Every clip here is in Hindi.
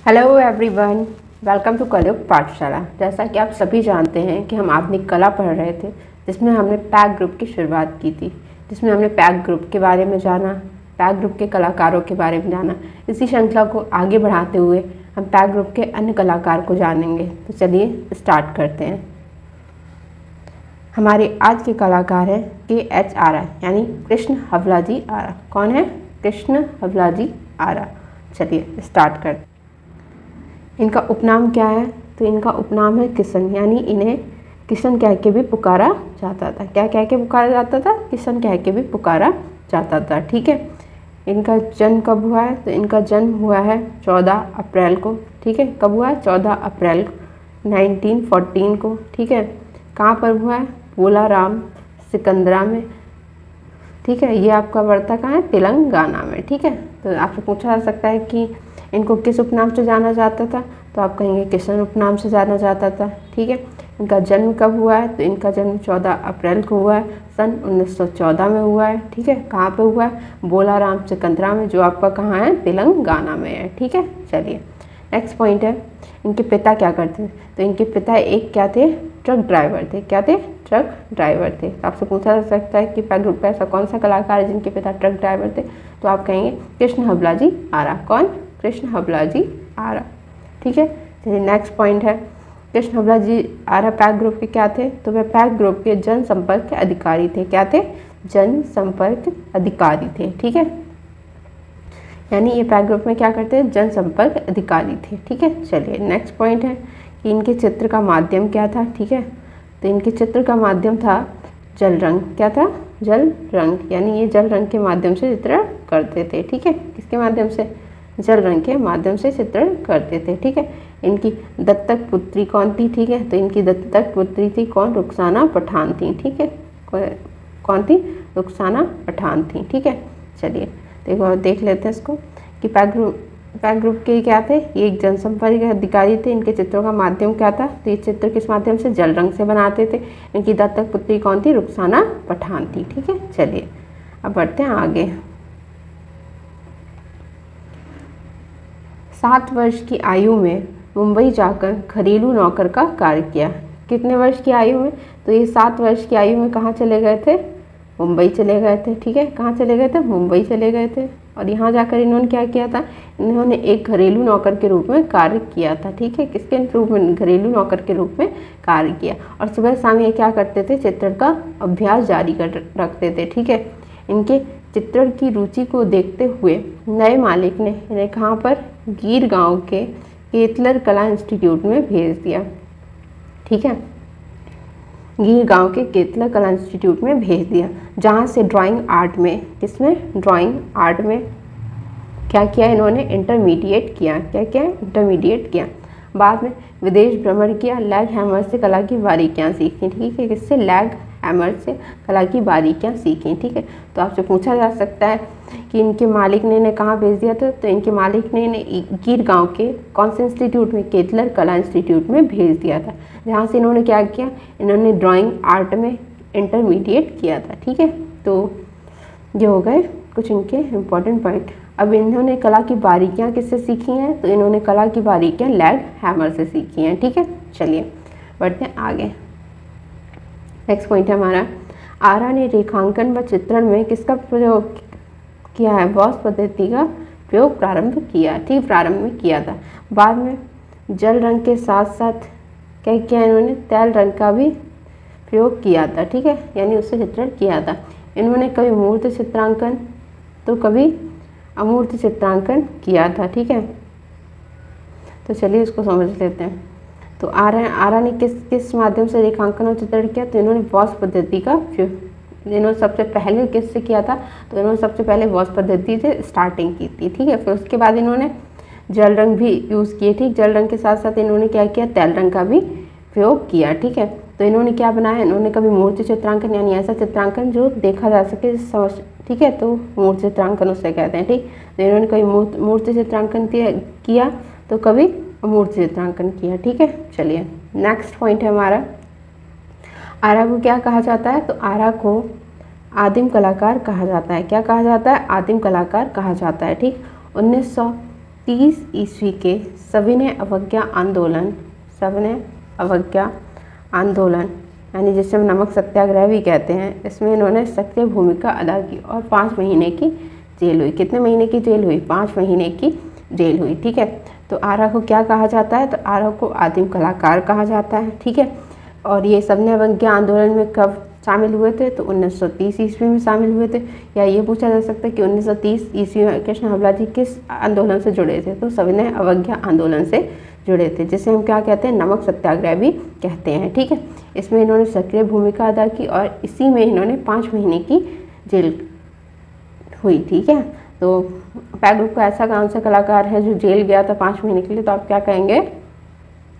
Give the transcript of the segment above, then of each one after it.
हेलो एवरीवन, वेलकम टू कलयुग पाठशाला। जैसा कि आप सभी जानते हैं कि हम आधुनिक कला पढ़ रहे थे, जिसमें हमने पैक ग्रुप की शुरुआत की थी, जिसमें हमने पैक ग्रुप के बारे में जाना, पैक ग्रुप के कलाकारों के बारे में जाना। इसी श्रृंखला को आगे बढ़ाते हुए हम पैक ग्रुप के अन्य कलाकार को जानेंगे। तो चलिए स्टार्ट करते हैं। हमारे आज के कलाकार हैं KH आरा, यानी कृष्ण हवलाजी आरा। कौन है? कृष्ण हवलाजी आरा। चलिए स्टार्ट करते हैं। इनका उपनाम क्या है? तो इनका उपनाम है किशन, यानी इन्हें किशन कह के भी पुकारा जाता था। क्या कह के पुकारा जाता था? किशन कह के भी पुकारा जाता था। ठीक है। इनका जन्म कब हुआ है? तो इनका जन्म हुआ है 14 अप्रैल को। ठीक है। कब हुआ है? 14 अप्रैल 1914 को। ठीक है। कहाँ पर हुआ है? बोलाराम सिकंदरा में। ठीक है। ये आपका पड़ता कहाँ है? तेलंगाना में। ठीक है। तो आपसे पूछा जा सकता है कि इनको किस उपनाम से जाना जाता था? तो आप कहेंगे किशन उपनाम से जाना जाता था। ठीक है। इनका जन्म कब हुआ है? तो इनका जन्म 14 अप्रैल को हुआ है, सन 1914 में हुआ है। ठीक है। कहाँ पे हुआ है? बोलाराम सिकंदरा में, जो आपका कहाँ है? तेलंगाना में है। ठीक है। चलिए नेक्स्ट पॉइंट है, इनके पिता क्या करते थे? तो इनके पिता एक क्या थे? ट्रक ड्राइवर थे। क्या थे? ट्रक ड्राइवर थे। तो आपसे पूछा जा सकता है कि पैक ग्रुप का ऐसा कौन सा कलाकार है जिनके पिता ट्रक ड्राइवर थे? तो आप कहेंगे कृष्ण हवलाजी आरा। कौन? कृष्ण हवलाजी आरा। ठीक है। चलिए नेक्स्ट पॉइंट है, कृष्ण हवलाजी आरा पैक ग्रुप के क्या थे? तो वह पैक ग्रुप के जनसंपर्क के अधिकारी थे। क्या थे? जनसंपर्क अधिकारी थे। ठीक है। यानी ये पैक ग्रुप में क्या करते हैं? जनसंपर्क अधिकारी थे। ठीक है। चलिए नेक्स्ट पॉइंट है कि इनके चित्र का माध्यम क्या था? ठीक है। तो इनके चित्र का माध्यम था जल रंग। क्या था? जल रंग। यानी ये जल रंग के माध्यम से चित्रण करते थे। ठीक है। किसके माध्यम से? जल रंग के माध्यम से चित्रण करते थे। ठीक है। इनकी दत्तक पुत्री कौन थी? ठीक है। तो इनकी दत्तक पुत्री थी कौन? रुखसाना पठान थी। ठीक है। कौन थी? रुखसाना पठान थी। ठीक है। चलिए देखो देख लेते हैं इसको कि पैक ग्रुप के क्या थे? ये एक जनसंपर्क अधिकारी थे। इनके चित्रों का माध्यम क्या था? तो ये चित्र किस माध्यम से? जल रंग से बनाते थे। इनकी दत्तक पुत्री कौन थी? रुखसाना पठान थी। ठीक है। चलिए अब बढ़ते हैं आगे। 7 वर्ष की आयु में मुंबई जाकर घरेलू नौकर का कार्य किया। कितने वर्ष की आयु में? तो ये 7 वर्ष की आयु में कहाँ चले गए थे? मुंबई चले गए थे। ठीक है। कहाँ चले गए थे? मुंबई चले गए थे। और यहाँ जाकर इन्होंने क्या किया था? इन्होंने एक घरेलू नौकर के रूप में कार्य किया था। ठीक है। किसके रूप में? घरेलू नौकर के रूप में कार्य किया। और सुबह शाम ये क्या करते थे? चित्रण का अभ्यास जारी कर रखते थे। ठीक है। इनके चित्रण की रुचि को देखते हुए नए मालिक ने इन्हें कहाँ पर? गीर गांव के केतलर कला इंस्टीट्यूट में भेज दिया। ठीक है। गीर गांव के केतलर कला इंस्टीट्यूट में भेज दिया, जहाँ से ड्राइंग आर्ट में, किसमें? ड्राइंग आर्ट में क्या किया इन्होंने? इंटरमीडिएट किया। क्या किया? इंटरमीडिएट किया। बाद में विदेश भ्रमण किया, लैग हैमर से कला की बारीकियाँ सीखी। ठीक है। किससे? लैग हैमर से कला की बारीकियाँ सीखी। ठीक है। तो आपसे पूछा जा सकता है कि इनके मालिक ने इन्हें कहाँ भेज दिया था? तो इनके मालिक ने इन्हें गीर गांव के कौन से इंस्टीट्यूट में? केतलर कला इंस्टीट्यूट में भेज दिया था, जहाँ से इन्होंने क्या किया? इन्होंने ड्राइंग आर्ट में इंटरमीडिएट किया था। ठीक है। तो ये हो गए कुछ इनके इम्पोर्टेंट पॉइंट। अब इन्होंने कला की बारीकियाँ किससे सीखी हैं? तो इन्होंने कला की बारीकियाँ लैग हैमर से सीखी हैं। ठीक है। चलिए बढ़ते हैं आगे। नेक्स्ट पॉइंट है हमारा, आरा ने रेखांकन व चित्रण में किसका प्रयोग किया है? बॉस पद्धति का प्रयोग प्रारंभ किया। ठीक, प्रारंभ में किया था। बाद में जल रंग के साथ साथ क्या किया इन्होंने? तैल रंग का भी प्रयोग किया था। ठीक है। यानी उससे चित्रण किया था। इन्होंने कभी मूर्त चित्रांकन तो कभी अमूर्त चित्रांकन किया था। ठीक है। तो चलिए इसको समझ लेते हैं। तो आरा ने किस माध्यम से रेखांकन और चित्रण किया? तो इन्होंने बॉस पद्धति का इन्होंने सबसे पहले किससे किया था? तो इन्होंने सबसे पहले बॉस पद्धति से स्टार्टिंग की थी। ठीक है। फिर उसके बाद इन्होंने जल रंग भी यूज़ किए। ठीक, जल रंग के साथ साथ इन्होंने क्या किया? तैल रंग का भी प्रयोग किया। ठीक है। तो इन्होंने क्या बनाया? इन्होंने कभी मूर्ति चित्रांकन, यानी ऐसा चित्रांकन जो देखा जा सके, समझ। ठीक है। तो मूर्ति चित्रांकन उसे कहते हैं। ठीक, तो इन्होंने कभी मूर्ति चित्रांकन किया तो कभी अमूर्त चित्रांकन किया। ठीक है। चलिए नेक्स्ट पॉइंट है हमारा, आरा को क्या कहा जाता है? तो आरा को आदिम कलाकार कहा जाता है। क्या कहा जाता है? आदिम कलाकार कहा जाता है। ठीक, 1900 1930 ईस्वी के सविनय अवज्ञा आंदोलन यानी जिसे हम नमक सत्याग्रह भी कहते हैं, इसमें इन्होंने सक्रिय भूमिका अदा की और 5 महीने की जेल हुई। कितने महीने की जेल हुई? 5 महीने की जेल हुई। ठीक है, तो आरा को क्या कहा जाता है? तो आरा को आदिम कलाकार कहा जाता है। ठीक है, और ये सविनय अवज्ञा आंदोलन में कब शामिल हुए थे? तो 1930 ईस्वी में शामिल हुए थे। या ये पूछा जा सकता है कि 1930 ईस्वी में कृष्ण हवला जी किस आंदोलन से जुड़े थे? तो सविनय अवज्ञा आंदोलन से जुड़े थे, जिसे हम क्या कहते हैं? नमक सत्याग्रह भी कहते हैं। ठीक है, इसमें इन्होंने सक्रिय भूमिका अदा की और इसी में इन्होंने 5 महीने की जेल हुई। ठीक है, तो पैग ग्रुप का ऐसा कौन सा कलाकार है जो जेल गया था 5 महीने के लिए? तो आप क्या कहेंगे?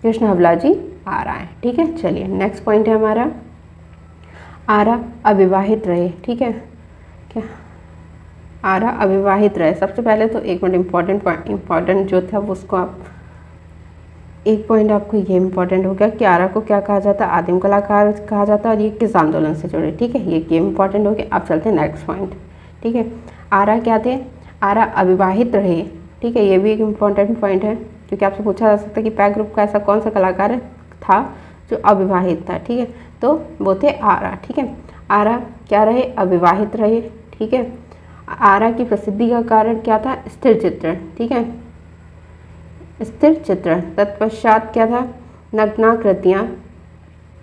कृष्ण हवला जी आरा है। ठीक है, चलिए नेक्स्ट पॉइंट है हमारा, आरा अविवाहित रहे। ठीक है, क्या आरा अविवाहित रहे? सबसे पहले तो एक मिनट इम्पॉर्टेंट जो था वो उसको आप एक पॉइंट आपको ये इम्पोर्टेंट हो गया कि आरा को क्या कहा जाता है? आदिम कलाकार कहा जाता है और ये किस आंदोलन से जुड़े? ठीक है, ये इम्पोर्टेंट हो गया। अब चलते हैं नेक्स्ट पॉइंट। ठीक है, आरा क्या थे? आरा अविवाहित रहे। ठीक है, ये भी एक इम्पोर्टेंट पॉइंट है क्योंकि आपसे पूछा जा सकता है कि पैग ग्रुप का ऐसा कौन सा कलाकार था जो अविवाहित था? ठीक है, तो वो थे आरा। ठीक है, आरा क्या रहे? अविवाहित रहे। ठीक है, आरा की प्रसिद्धि का कारण क्या था? स्थिर चित्रण। ठीक है, स्थिर चित्रण। तत्पश्चात क्या था? नग्नाकृतियाँ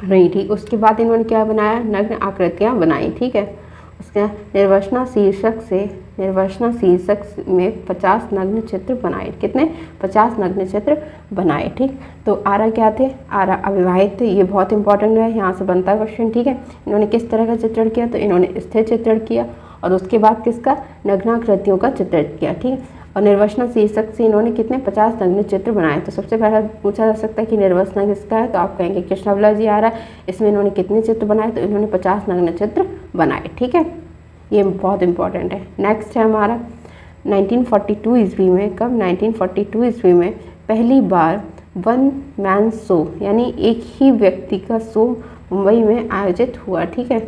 रही थी। उसके बाद इन्होंने क्या बनाया? नग्न आकृतियाँ बनाई। ठीक है, उसके निर्वसना शीर्षक में 50 नग्न चित्र बनाए। कितने? 50 नग्न चित्र बनाए। ठीक, तो आरा क्या थे? आरा अविवाहित थे। ये बहुत इंपॉर्टेंट है, यहाँ से बनता है क्वेश्चन। ठीक है, इन्होंने किस तरह का चित्रण किया? तो इन्होंने स्थिर चित्रण किया और उसके बाद किसका? नग्नाकृतियों का चित्रण किया। ठीक है, और निर्वसना शीर्षक से इन्होंने कितने? 50 नग्न चित्र बनाए। तो सबसे पहला पूछा जा सकता है कि निर्वसना किसका है? तो आप कहेंगे कृष्ण हवला जी आरा। इसमें इन्होंने कितने चित्र बनाए? तो इन्होंने 50 नग्न चित्र बनाए। ठीक है, ये बहुत इंपॉर्टेंट है। नेक्स्ट है हमारा 1942 ईस्वी में। कब? 1942 ईस्वी में पहली बार वन मैन शो यानी एक ही व्यक्ति का शो मुंबई में आयोजित हुआ। ठीक है,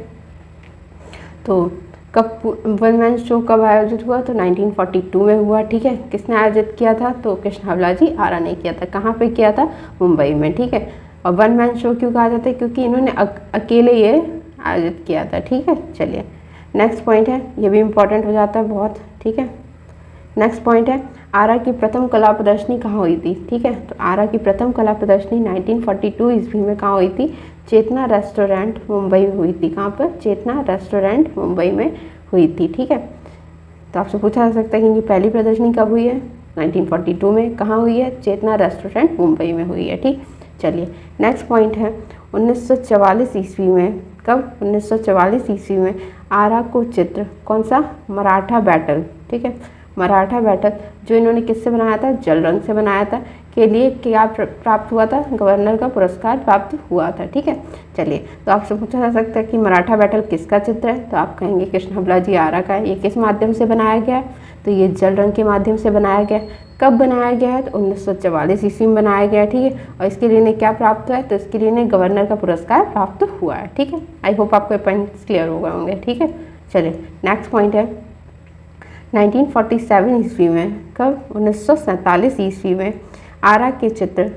तो कब वन मैन शो कब आयोजित हुआ? तो 1942 में हुआ। ठीक है, किसने आयोजित किया था? तो कृष्ण हवला जी आरा ने किया था। कहाँ पे किया था? मुंबई में। ठीक है, और वन मैन शो क्यों कहा जाता है? क्योंकि इन्होंने अकेले ये आयोजित किया था। ठीक है, चलिए नेक्स्ट पॉइंट है, ये भी इम्पोर्टेंट हो जाता है बहुत। ठीक है, नेक्स्ट पॉइंट है, आरा की प्रथम कला प्रदर्शनी कहाँ हुई थी? ठीक है, तो आरा की प्रथम कला प्रदर्शनी 1942 ईस्वी में कहाँ हुई थी? चेतना रेस्टोरेंट मुंबई में हुई थी। कहाँ पर? चेतना रेस्टोरेंट मुंबई में हुई थी। ठीक है, तो आपसे पूछा जा सकता है कि इनकी पहली प्रदर्शनी कब हुई है? 1942 में। कहाँ हुई है? चेतना रेस्टोरेंट मुंबई में हुई है। ठीक, चलिए नेक्स्ट पॉइंट है 1944 ईस्वी में। कब? 1944 ईस्वी में आरा को चित्र कौन सा? मराठा बैटल। ठीक है, मराठा बैटल जो इन्होंने किससे बनाया था? जल रंग से बनाया था। के लिए क्या प्राप्त हुआ था? गवर्नर का पुरस्कार प्राप्त हुआ था। ठीक है, चलिए तो आपसे पूछा जा सकता है कि मराठा बैटल किसका चित्र है? तो आप कहेंगे कृष्ण हवला जी आरा का है। ये किस माध्यम से बनाया गया है? तो ये जल रंग के माध्यम से बनाया गया। कब बनाया गया है? तो 1944 ईस्वी में बनाया गया है। ठीक है, और इसके लिए इन्हें क्या प्राप्त हुआ है? तो इसके लिए इन्हें गवर्नर का पुरस्कार प्राप्त हुआ है। ठीक है, आई होप आपको पॉइंट्स क्लियर हो गए होंगे। ठीक है, चलिए नेक्स्ट पॉइंट है 1947 ईस्वी में। कब? 1947 ईस्वी में आरा के चित्र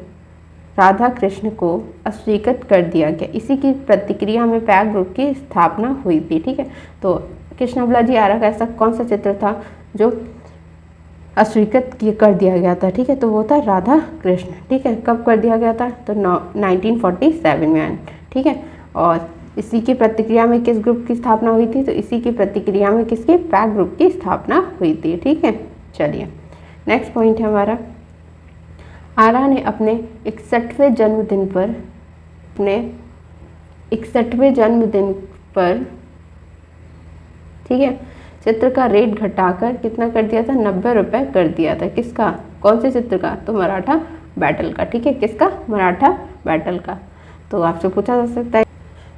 राधा कृष्ण को अस्वीकृत कर दिया गया। इसी की प्रतिक्रिया में पैग ग्रुप की स्थापना हुई थी। ठीक है, तो कृष्ण हवला जी आरा का ऐसा कौन सा चित्र था जो अस्वीकृत कर दिया गया था? ठीक है, तो वो था राधा कृष्ण। ठीक है, कब कर दिया गया था? तो 1947 में। ठीक है, और इसी की प्रतिक्रिया में किस ग्रुप की स्थापना हुई थी? तो इसी की प्रतिक्रिया में किसके? पैग ग्रुप की स्थापना हुई थी। ठीक है, चलिए नेक्स्ट पॉइंट है हमारा, आरा ने अपने 61वें जन्मदिन पर ठीक है चित्र का रेट घटाकर कितना कर दिया था? 90 रुपये कर दिया था। किसका? कौन से चित्र का? तो मराठा बैटल का। ठीक है, किसका? मराठा बैटल का। तो आपसे पूछा जा सकता है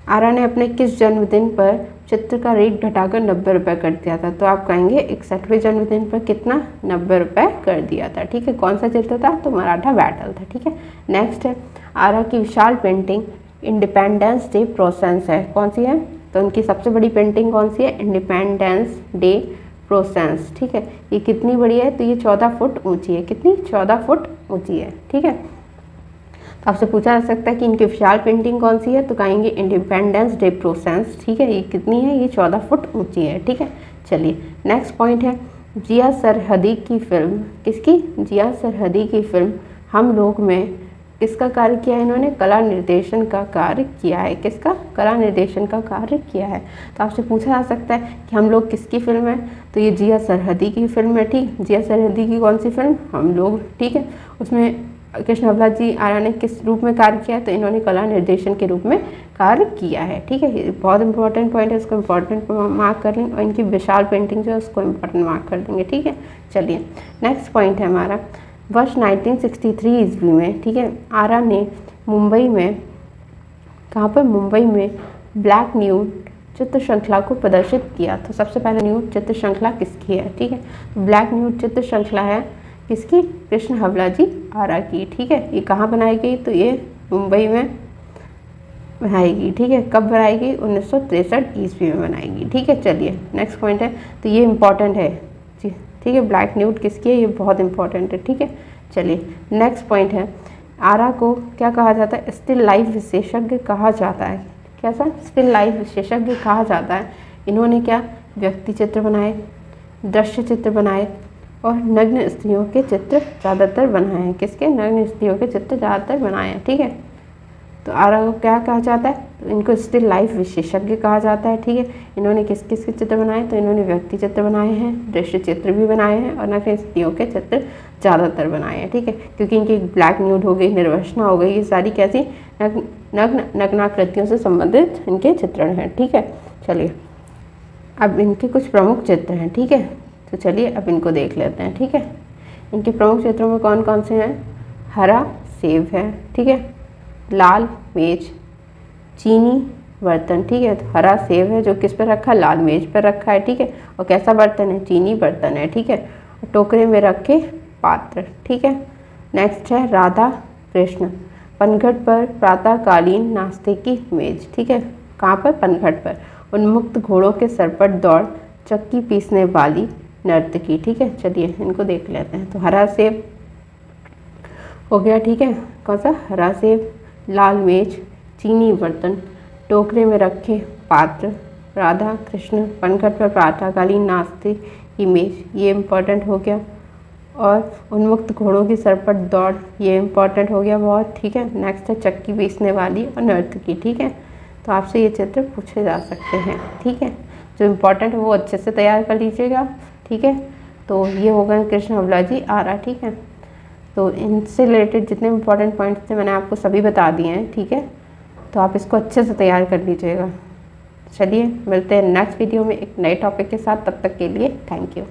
आरा ने अपने किस जन्मदिन पर चित्र का रेट घटाकर 90 रुपये कर दिया था? तो आप कहेंगे 61वें जन्मदिन पर कितना? 90 रुपये कर दिया था। ठीक है, कौन सा चित्र था? तो मराठा बैटल था। ठीक है, नेक्स्ट है आरा की विशाल पेंटिंग इंडिपेंडेंस डे प्रोसेस है। कौन सी है? तो उनकी सबसे बड़ी पेंटिंग कौन सी है? इंडिपेंडेंस डे प्रोसेंस, ठीक है। ये कितनी बड़ी है, तो ये 14 फुट ऊंची है। कितनी? 14 फुट ऊंची है, ठीक है। तो आपसे पूछा जा सकता है कि इनकी विशाल पेंटिंग कौन सी है, तो कहेंगे इंडिपेंडेंस डे प्रोसेंस, ठीक है। ये कितनी है, ये 14 फुट ऊंची है, ठीक है। चलिए नेक्स्ट पॉइंट है जिया सरहदी की फिल्म, किसकी? जिया सरहदी की फिल्म हम लोग में किसका कार्य किया है इन्होंने? कला निर्देशन का कार्य किया है। किसका? कला निर्देशन का कार्य किया है। तो आपसे पूछा जा सकता है कि हम लोग किसकी फिल्म है, तो ये जिया सरहदी की फिल्म है, ठीक। जिया सरहदी की कौन सी फिल्म? हम लोग, ठीक है। उसमें कृष्ण अवला जी आर्या ने किस रूप में कार्य किया है, तो इन्होंने कला निर्देशन के रूप में कार्य किया है, ठीक है। ये बहुत इंपॉर्टेंट पॉइंट है, इसको इंपॉर्टेंट मार्क कर लेंगे और इनकी विशाल पेंटिंग जो है उसको इंपॉर्टेंट मार्क कर देंगे, ठीक है। चलिए नेक्स्ट पॉइंट है हमारा वर्ष 1963 ईस्वी में, ठीक है, आर्या ने मुंबई में, कहाँ पर? मुंबई में ब्लैक न्यूड चित्र श्रृंखला को प्रदर्शित किया। तो सबसे पहले न्यूड चित्र श्रृंखला किसकी है, ठीक है? ब्लैक न्यूड चित्र श्रृंखला है किसकी? कृष्ण हवला जी आर्या की, ठीक है। ये कहाँ बनाई गई? तो ये मुंबई में बनाई गई, ठीक है। कब बनाई गई? 1963 ईस्वी में बनाई गई, ठीक है। चलिए नेक्स्ट पॉइंट है, तो ये इंपॉर्टेंट है जी, ठीक है। ब्लैक न्यूड किसकी है? ये बहुत इंपॉर्टेंट है, ठीक है। चलिए नेक्स्ट पॉइंट है आर्या को क्या कहा जाता है? स्टिल लाइफ विशेषज्ञ कहा जाता है। कैसा? स्टिल लाइफ विशेषज्ञ कहा जाता है। इन्होंने क्या व्यक्ति चित्र बनाए, दृश्य चित्र बनाए और नग्न स्त्रियों के चित्र ज़्यादातर बनाए हैं। किसके? नग्न स्त्रियों के चित्र ज़्यादातर बनाए हैं, ठीक है। तो आर्या को क्या कहा जाता है? तो इनको स्टिल लाइफ विशेषज्ञ कहा जाता है, ठीक है। इन्होंने किस किस के चित्र बनाए? तो इन्होंने व्यक्ति चित्र बनाए हैं, दृश्य चित्र भी बनाए हैं और नग्न स्त्रियों के चित्र ज़्यादातर बनाए हैं, ठीक है। क्योंकि इनकी ब्लैक न्यूड हो गई, निर्वसना हो गई, ये सारी कैसी नग्नाकृतियों से संबंधित इनके चित्रण हैं, ठीक है। चलिए अब इनके कुछ प्रमुख चित्र हैं, ठीक है। तो चलिए अब इनको देख लेते हैं, ठीक है। इनके प्रमुख चित्रों में कौन कौन से हैं? हरा सेब है, ठीक है। लाल मेज, चीनी बर्तन, ठीक है। तो हरा सेब है जो किस पर रखा है? लाल मेज पर रखा है, ठीक है। और कैसा बर्तन है? चीनी बर्तन है, ठीक है। और टोकरे में रखे पात्र, ठीक है। नेक्स्ट है राधा कृष्ण, पनघट पर प्रातःकालीन नाश्ते की मेज, ठीक है। कहाँ पर? पनघट पर। उन्मुक्त घोड़ों के सर पर दौड़, चक्की पीसने वाली नर्तकी, ठीक है। चलिए इनको देख लेते हैं। तो हरा सेब हो गया, ठीक है। कौन सा? हरा सेब, लाल मेज, चीनी बर्तन, टोकरे में रखे पात्र, राधा कृष्ण, पनघट पर प्रातःकालीन नाश्ते की मेज, ये इम्पोर्टेंट हो गया। और उन्मुक्त घोड़ों की सर पर दौड़, ये इम्पोर्टेंट हो गया बहुत, ठीक है। नेक्स्ट है चक्की पीसने वाली और नर्तकी, ठीक है। तो आपसे ये चित्र पूछे जा सकते हैं, ठीक है। जो इम्पोर्टेंट है वो अच्छे से तैयार कर लीजिएगा, ठीक है। तो ये हो गए कृष्ण हवला जी आर्या, ठीक है। तो इनसे रिलेटेड जितने इंपॉर्टेंट पॉइंट्स थे मैंने आपको सभी बता दिए हैं, ठीक है। तो आप इसको अच्छे से तैयार कर लीजिएगा। चलिए मिलते हैं नेक्स्ट वीडियो में एक नए टॉपिक के साथ, तब तक के लिए थैंक यू।